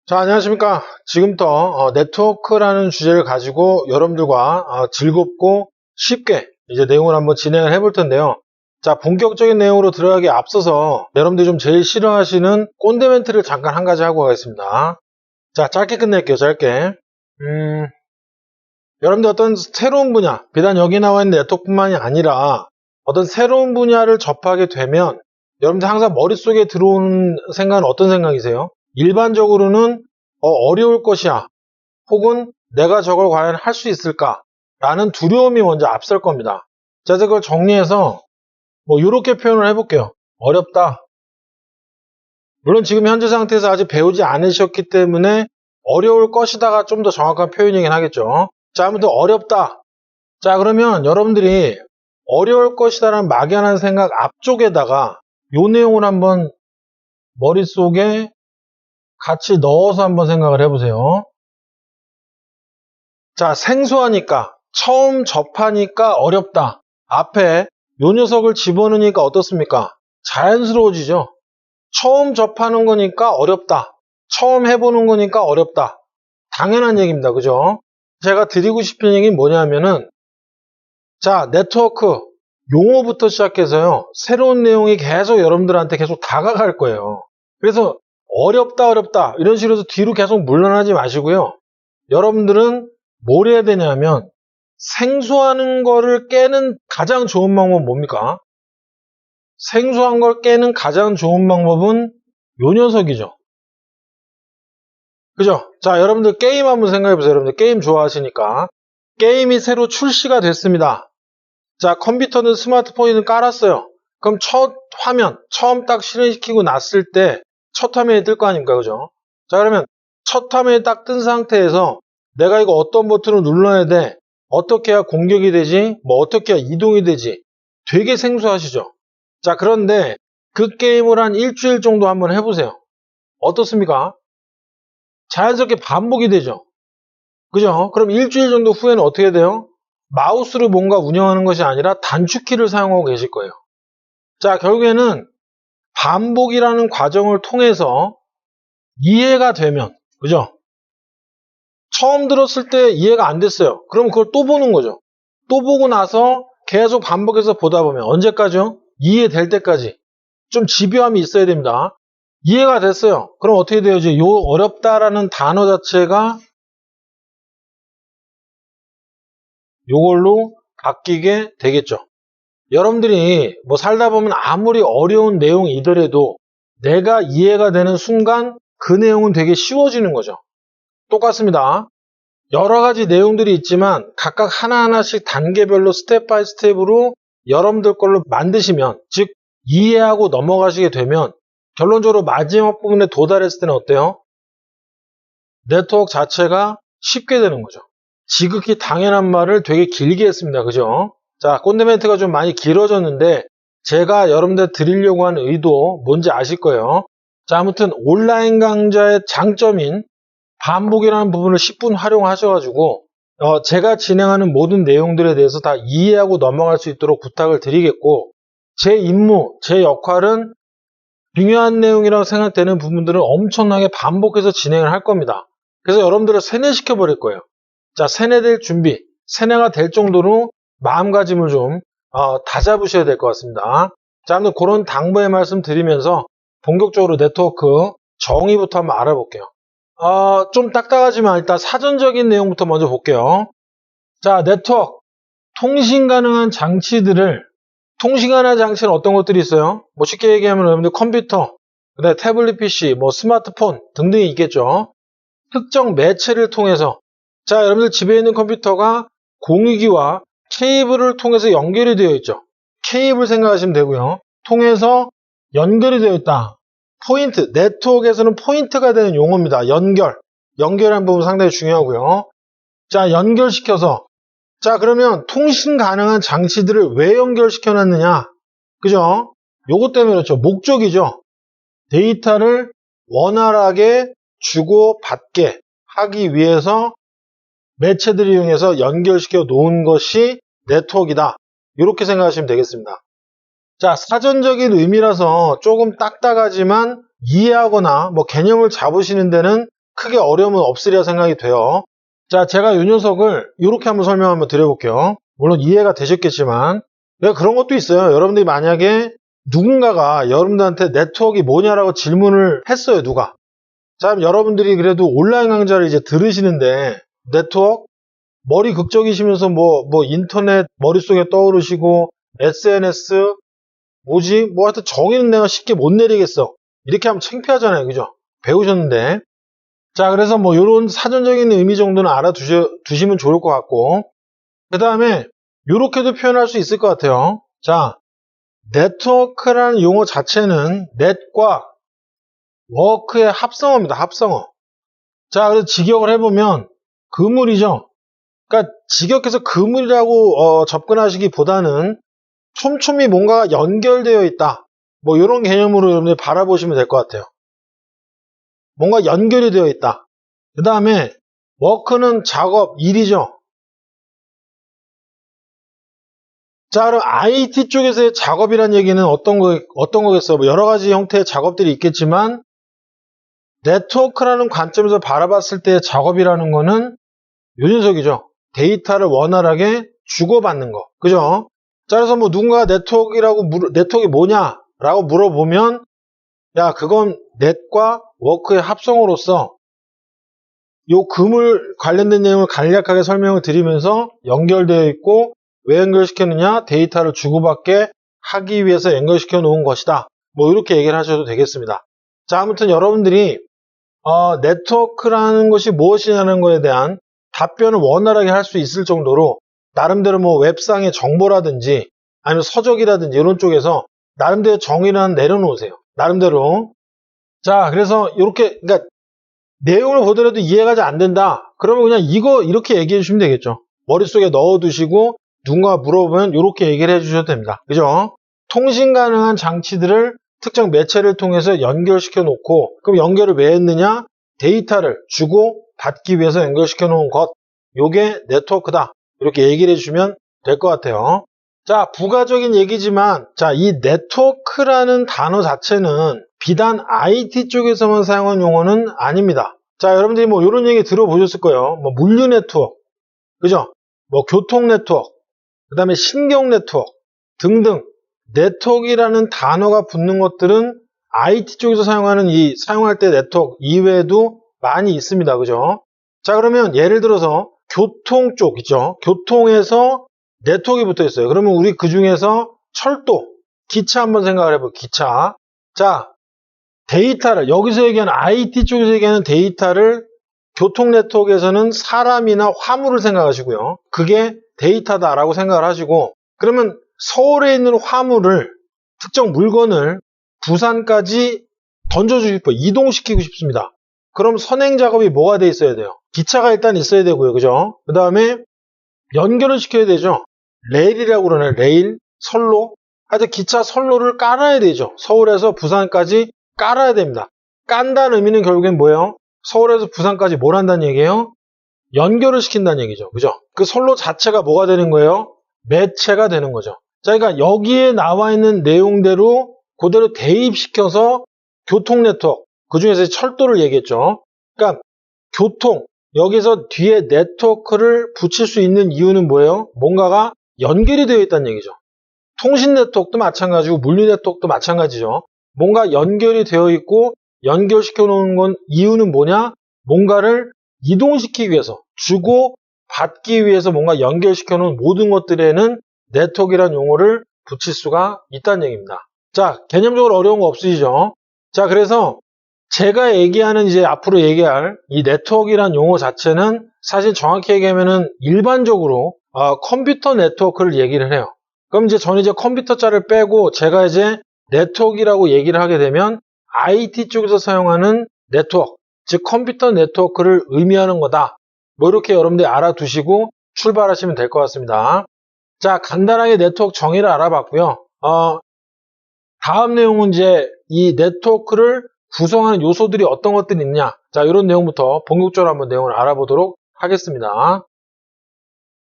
자, 안녕하십니까. 지금부터 네트워크라는 주제를 가지고 여러분들과 즐겁고 쉽게 이제 내용을 한번 진행을 해볼 텐데요. 자, 본격적인 내용으로 들어가기 앞서서 여러분들이 좀 제일 싫어하시는 꼰대 멘트를 잠깐 한 가지 하고 가겠습니다. 자, 짧게 끝낼게요. 짧게. 여러분들 어떤 새로운 분야, 비단 여기 나와 있는 네트워크뿐만이 아니라 어떤 새로운 분야를 접하게 되면 여러분들 항상 머릿속에 들어오는 생각은 어떤 생각이세요? 일반적으로는 어려울 것이야, 혹은 내가 저걸 과연 할 수 있을까 라는 두려움이 먼저 앞설 겁니다. 자, 그걸 정리해서 이렇게 표현을 해볼게요. 어렵다. 물론 지금 현재 상태에서 아직 배우지 않으셨기 때문에 어려울 것이다가 좀 더 정확한 표현이긴 하겠죠. 자, 아무튼 어렵다. 자, 그러면 여러분들이 어려울 것이다라는 막연한 생각 앞쪽에다가 요 내용을 한번 머릿속에 같이 넣어서 한번 생각을 해보세요. 자, 생소하니까, 처음 접하니까 어렵다. 앞에 요 녀석을 집어넣으니까 어떻습니까? 자연스러워지죠? 처음 접하는 거니까 어렵다. 처음 해보는 거니까 어렵다. 당연한 얘기입니다. 그죠? 제가 드리고 싶은 얘기는 뭐냐면은, 자, 네트워크 용어부터 시작해서요, 새로운 내용이 계속 여러분들한테 계속 다가갈 거예요. 그래서 어렵다 이런 식으로 해서 뒤로 계속 물러나지 마시고요. 여러분들은 뭘 해야 되냐면, 생소한 거를 깨는 가장 좋은 방법은 뭡니까? 생소한 걸 깨는 가장 좋은 방법은 요 녀석이죠. 그죠? 자, 여러분들 게임 한번 생각해보세요. 여러분들 게임 좋아하시니까. 게임이 새로 출시가 됐습니다. 자, 컴퓨터는 스마트폰이든 깔았어요. 그럼 첫 화면, 처음 딱 실행시키고 났을 때 첫 화면이 뜰 거 아닙니까? 그죠? 자, 그러면 첫 화면이 딱 뜬 상태에서 내가 이거 어떤 버튼을 눌러야 돼? 어떻게 해야 공격이 되지? 어떻게 해야 이동이 되지? 되게 생소하시죠? 자, 그런데 그 게임을 한 일주일 정도 한번 해보세요. 어떻습니까? 자연스럽게 반복이 되죠? 그죠? 그럼 일주일 정도 후에는 어떻게 돼요? 마우스로 뭔가 운영하는 것이 아니라 단축키를 사용하고 계실 거예요. 자, 결국에는 반복이라는 과정을 통해서 이해가 되면, 그죠? 처음 들었을 때 이해가 안 됐어요. 그럼 그걸 또 보는 거죠. 또 보고 나서 계속 반복해서 보다 보면 언제까지요? 이해될 때까지. 좀 집요함이 있어야 됩니다. 이해가 됐어요. 그럼 어떻게 돼야지? 요 어렵다라는 단어 자체가 요걸로 바뀌게 되겠죠. 여러분들이 살다 보면 아무리 어려운 내용이더라도 내가 이해가 되는 순간 그 내용은 되게 쉬워지는 거죠. 똑같습니다. 여러 가지 내용들이 있지만 각각 하나하나씩 단계별로 스텝 바이 스텝으로 여러분들 걸로 만드시면, 즉 이해하고 넘어가시게 되면 결론적으로 마지막 부분에 도달했을 때는 어때요? 네트워크 자체가 쉽게 되는 거죠. 지극히 당연한 말을 되게 길게 했습니다. 그죠? 자, 꼰대 멘트가 좀 많이 길어졌는데 제가 여러분들 드리려고 하는 의도 뭔지 아실 거예요. 자, 아무튼 온라인 강좌의 장점인 반복이라는 부분을 10분 활용하셔가지고 제가 진행하는 모든 내용들에 대해서 다 이해하고 넘어갈 수 있도록 부탁을 드리겠고, 제 임무, 제 역할은 중요한 내용이라고 생각되는 부분들은 엄청나게 반복해서 진행을 할 겁니다. 그래서 여러분들을 세뇌시켜 버릴 거예요. 자, 세뇌될 준비, 세뇌가 될 정도로 마음가짐을 좀 다잡으셔야 될 것 같습니다. 자, 아무튼 그런 당부의 말씀 드리면서 본격적으로 네트워크 정의부터 한번 알아볼게요. 좀 딱딱하지만 일단 사전적인 내용부터 먼저 볼게요. 자, 네트워크, 통신 가능한 장치들을, 통신 가능한 장치는 어떤 것들이 있어요? 쉽게 얘기하면 여러분들 컴퓨터, 그다음에 태블릿 PC, 스마트폰 등등이 있겠죠. 특정 매체를 통해서, 자, 여러분들 집에 있는 컴퓨터가 공유기와 케이블을 통해서 연결이 되어 있죠. 케이블 생각하시면 되고요. 통해서 연결이 되어 있다. 포인트, 네트워크에서는 포인트가 되는 용어입니다. 연결한 부분 상당히 중요하고요. 자, 연결시켜서, 자, 그러면 통신 가능한 장치들을 왜 연결시켜 놨느냐? 그죠? 요것 때문에 그렇죠. 목적이죠. 데이터를 원활하게 주고받게 하기 위해서 매체들을 이용해서 연결시켜 놓은 것이 네트워크이다. 이렇게 생각하시면 되겠습니다. 자, 사전적인 의미라서 조금 딱딱하지만 이해하거나 개념을 잡으시는 데는 크게 어려움은 없으리라 생각이 돼요. 자, 제가 이 녀석을 이렇게 한번 설명 한번 드려볼게요. 물론 이해가 되셨겠지만 그런 것도 있어요. 여러분들이 만약에 누군가가 여러분들한테 네트워크가 뭐냐라고 질문을 했어요. 누가. 자, 그럼 여러분들이 그래도 온라인 강좌를 이제 들으시는데 네트워크 머리 극적이시면서 뭐 인터넷 머릿속에 떠오르시고 SNS 뭐지? 뭐 하여튼 정의는 내가 쉽게 못 내리겠어. 이렇게 하면 창피하잖아요. 그죠? 배우셨는데. 자, 그래서 뭐 요런 사전적인 의미 정도는 알아두시면 좋을 것 같고 그 다음에 요렇게도 표현할 수 있을 것 같아요. 자, 네트워크라는 용어 자체는 넷과 워크의 합성어입니다. 합성어. 자, 그래서 직역을 해보면 그물이죠. 그러니까 직역해서 그물이라고 접근하시기보다는 촘촘히 뭔가가 연결되어 있다. 뭐 이런 개념으로 여러분들 바라보시면 될 것 같아요. 뭔가 연결이 되어 있다. 그 다음에 워크는 작업, 일이죠. 자, 그럼 IT 쪽에서의 작업이란 얘기는 어떤 거겠어요? 뭐 여러 가지 형태의 작업들이 있겠지만 네트워크라는 관점에서 바라봤을 때의 작업이라는 거는 요 녀석이죠. 데이터를 원활하게 주고받는 거. 그죠? 자, 그래서 뭐 누군가 네트워크가 뭐냐라고 물어보면 야, 그건 넷과 워크의 합성으로서 요 그물 관련된 내용을 간략하게 설명을 드리면서 연결되어 있고 왜 연결시켰느냐? 데이터를 주고받게 하기 위해서 연결시켜 놓은 것이다. 뭐 이렇게 얘기를 하셔도 되겠습니다. 자, 아무튼 여러분들이 네트워크라는 것이 무엇이냐는 것에 대한 답변을 원활하게 할 수 있을 정도로 나름대로 뭐 웹상의 정보라든지 아니면 서적이라든지 이런 쪽에서 나름대로 정의를 내려놓으세요. 나름대로. 자, 그래서 이렇게 그러니까 내용을 보더라도 이해가 잘 안 된다. 그러면 그냥 이거 이렇게 얘기해 주시면 되겠죠. 머릿속에 넣어두시고 누군가 물어보면 이렇게 얘기를 해주셔도 됩니다. 그죠? 통신 가능한 장치들을 특정 매체를 통해서 연결시켜 놓고 그럼 연결을 왜 했느냐? 데이터를 주고 받기 위해서 연결시켜 놓은 것. 요게 네트워크다. 이렇게 얘기를 해주시면 될 것 같아요. 자, 부가적인 얘기지만 자, 이 네트워크라는 단어 자체는 비단 IT 쪽에서만 사용한 용어는 아닙니다. 자, 여러분들이 뭐 이런 얘기 들어보셨을 거예요. 뭐 물류 네트워크, 그죠? 뭐 교통 네트워크, 그 다음에 신경 네트워크 등등 네트워크라는 단어가 붙는 것들은 IT 쪽에서 사용할 때 네트워크 이외에도 많이 있습니다. 그죠? 자, 그러면 예를 들어서 교통 쪽 있죠? 교통에서 네트워크가 붙어 있어요. 그러면 우리 그 중에서 철도, 기차 한번 생각을 해볼게요. 기차. 자, 데이터를 여기서 얘기하는 IT 쪽에서 얘기하는 데이터를 교통 네트워크에서는 사람이나 화물을 생각하시고요. 그게 데이터다라고 생각을 하시고 그러면 서울에 있는 화물을 특정 물건을 부산까지 던져주고 싶어요. 이동시키고 싶습니다. 그럼 선행 작업이 뭐가 돼 있어야 돼요? 기차가 일단 있어야 되고요. 그죠? 그 다음에 연결을 시켜야 되죠. 레일이라고 그러나요? 레일, 선로. 하여튼 기차 선로를 깔아야 되죠. 서울에서 부산까지 깔아야 됩니다. 깐다는 의미는 결국엔 뭐예요? 서울에서 부산까지 뭘 한다는 얘기예요? 연결을 시킨다는 얘기죠. 그죠? 그 선로 자체가 뭐가 되는 거예요? 매체가 되는 거죠. 자, 그러니까 여기에 나와 있는 내용대로 그대로 대입시켜서 교통 네트워크, 그 중에서 철도를 얘기했죠. 그러니까 교통, 여기서 뒤에 네트워크를 붙일 수 있는 이유는 뭐예요? 뭔가가 연결이 되어 있다는 얘기죠. 통신 네트워크도 마찬가지고 물류 네트워크도 마찬가지죠. 뭔가 연결이 되어 있고 연결시켜 놓은 건 이유는 뭐냐? 뭔가를 이동시키기 위해서 주고 받기 위해서 뭔가 연결시켜 놓은 모든 것들에는 네트워크라는 용어를 붙일 수가 있다는 얘기입니다. 자, 개념적으로 어려운 거 없으시죠? 자, 그래서 제가 얘기하는 이제 앞으로 얘기할 이 네트워크라는 용어 자체는 사실 정확히 얘기하면은 일반적으로 컴퓨터 네트워크를 얘기를 해요. 그럼 이제 저는 이제 컴퓨터 자를 빼고 제가 이제 네트워크라고 얘기를 하게 되면 IT 쪽에서 사용하는 네트워크, 즉 컴퓨터 네트워크를 의미하는 거다. 뭐 이렇게 여러분들이 알아두시고 출발하시면 될 것 같습니다. 자, 간단하게 네트워크 정의를 알아봤고요. 다음 내용은 이제 이 네트워크를 구성하는 요소들이 어떤 것들이 있냐. 자, 이런 내용부터 본격적으로 한번 내용을 알아보도록 하겠습니다.